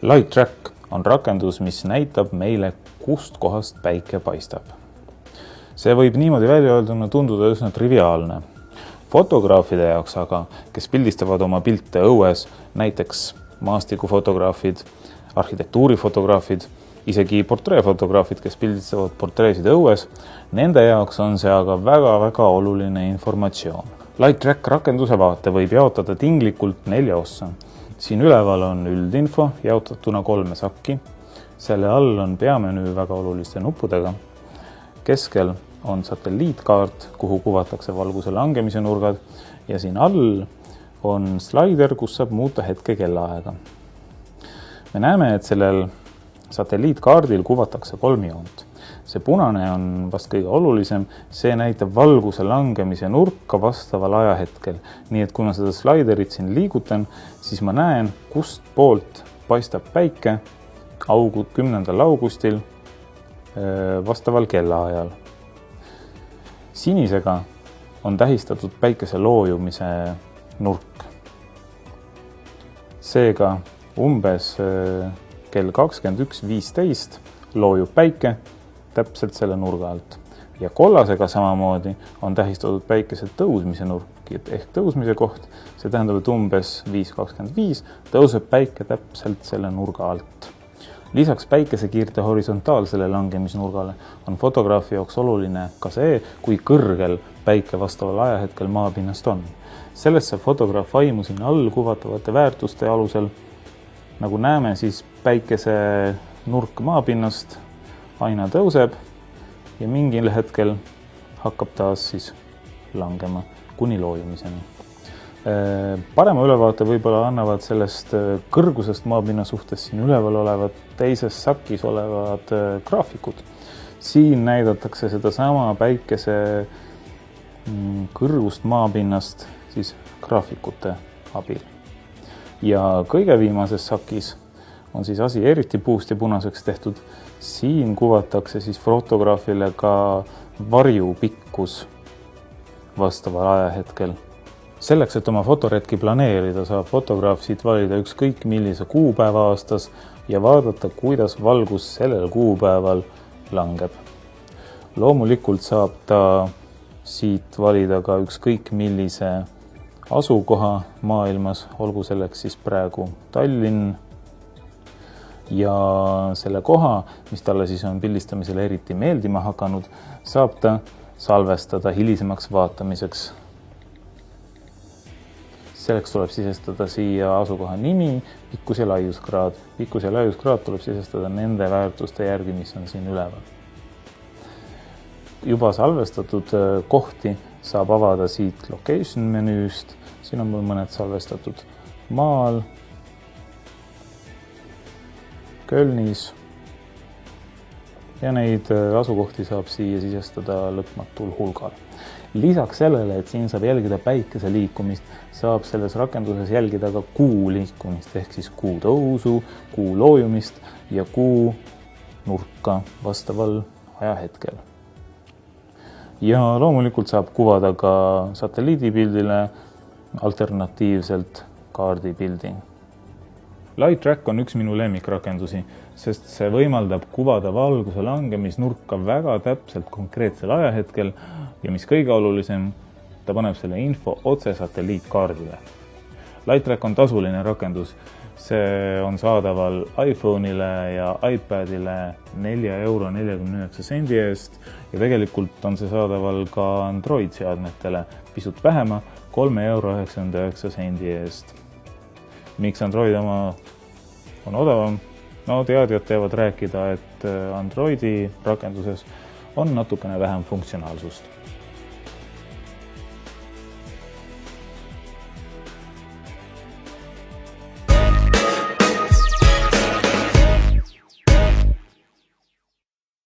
Light Track on rakendus, mis näitab meile, kust kohast päike paistab. See võib niimoodi välja öelduna tunduda üsna triviaalne. Fotograafide jaoks aga, kes pildistavad oma pilte õues, näiteks maastikufotograafid, arhitektuurifotograafid, isegi portreefotograafid, kes pildistavad portreesid õues, nende jaoks on see aga väga-väga oluline informatsioon. Light Track rakenduse vaate võib jaotada tinglikult 4 ossa. Siin üleval on üldinfo jaotatuna 3 sakki. Selle all on peamenüü väga oluliste nuppudega. Keskel on satelliitkaart, kuhu kuvatakse valguse langemise nurgad ja siin all on slaider, kus saab muuta hetke kellaaega. Me näeme, et sellel satelliitkaardil kuvatakse 3 joont. See punane on vast kõige olulisem, see näitab valguse langemise nurka vastaval ajahetkel. Nii et kui ma seda slaiderit siin liigutan, siis ma näen, kust poolt paistab päike 10. augustil vastaval kellaajal. Sinisega on tähistatud päikese loojumise nurk. Seega umbes kell 21.15 loojub päike täpselt selle nurga alt. Ja kollasega samamoodi on tähistatud päikese tõusmise nurk ehk tõusmise koht. See tähendab, et umbes 5.25 tõuseb päike täpselt selle nurga alt. Lisaks päikesekiirte horisontaalsele langemisnurgale on fotograafi jaoks oluline ka see, kui kõrgel päike vastaval ajahetkel maapinnast on. Sellest saab fotograaf aimu siin all kuvatavate väärtuste alusel. Nagu näeme, siis päikese nurk maapinnast aina tõuseb ja mingil hetkel hakkab taas siis langema kuni loojumiseni. Parema ülevaate võib-olla annavad sellest kõrgusest maapinna suhtes siin üleval olevad teises sakis olevad graafikud. Siin näidatakse seda sama päikese kõrgust maapinnast siis graafikute abil. Ja kõige viimases sakis on siis asi eriti puust ja punaseks tehtud. Siin kuvatakse siis fotograafile ka varju pikkus vastaval ajahetkel. Selleks, et oma fotoretki planeerida, saab fotograaf siit valida ükskõik millise kuupäeva aastas ja vaadata, kuidas valgus sellel kuupäeval langeb. Loomulikult saab ta siit valida ka ükskõik millise asukoha maailmas, olgu selleks siis praegu Tallinn, ja selle koha, mis talle siis on pildistamisele eriti meeldima hakanud, saab ta salvestada hilisemaks vaatamiseks. Selleks tuleb sisestada siia asukoha nimi, pikkus ja laiuskraad. Pikkus ja laiuskraad tuleb sisestada nende väärtuste järgi, mis on siin üleval. Juba salvestatud kohti saab avada siit location menüüst. Siin on mul mõned salvestatud maal, Kölnis ja neid asukohti saab siia sisestada lõpmatul hulgal. Lisaks sellele, et siin saab jälgida päikese liikumist, saab selles rakenduses jälgida ka kuu liikumist ehk siis kuu tõusu, kuu loojumist ja kuu nurka vastaval ajahetkel. Ja loomulikult saab kuvada ka satelliidipildile alternatiivselt kaardipildi. Light Track on üks minu lemmikrakendusi, sest see võimaldab kuvada valguse langemisnurka väga täpselt konkreetsel ajahetkel ja mis kõige olulisem, ta paneb selle info otse satelliitkaardile. Light Track on tasuline rakendus. See on saadaval iPhone'ile ja iPadile 4,49 € eest ja tegelikult on see saadaval ka Android-seadmetele pisut vähema 3,99 € eest. Miks Android oma on odavam? No teadjad teevad rääkida, et Androidi rakenduses on natukene vähem funktsionaalsust.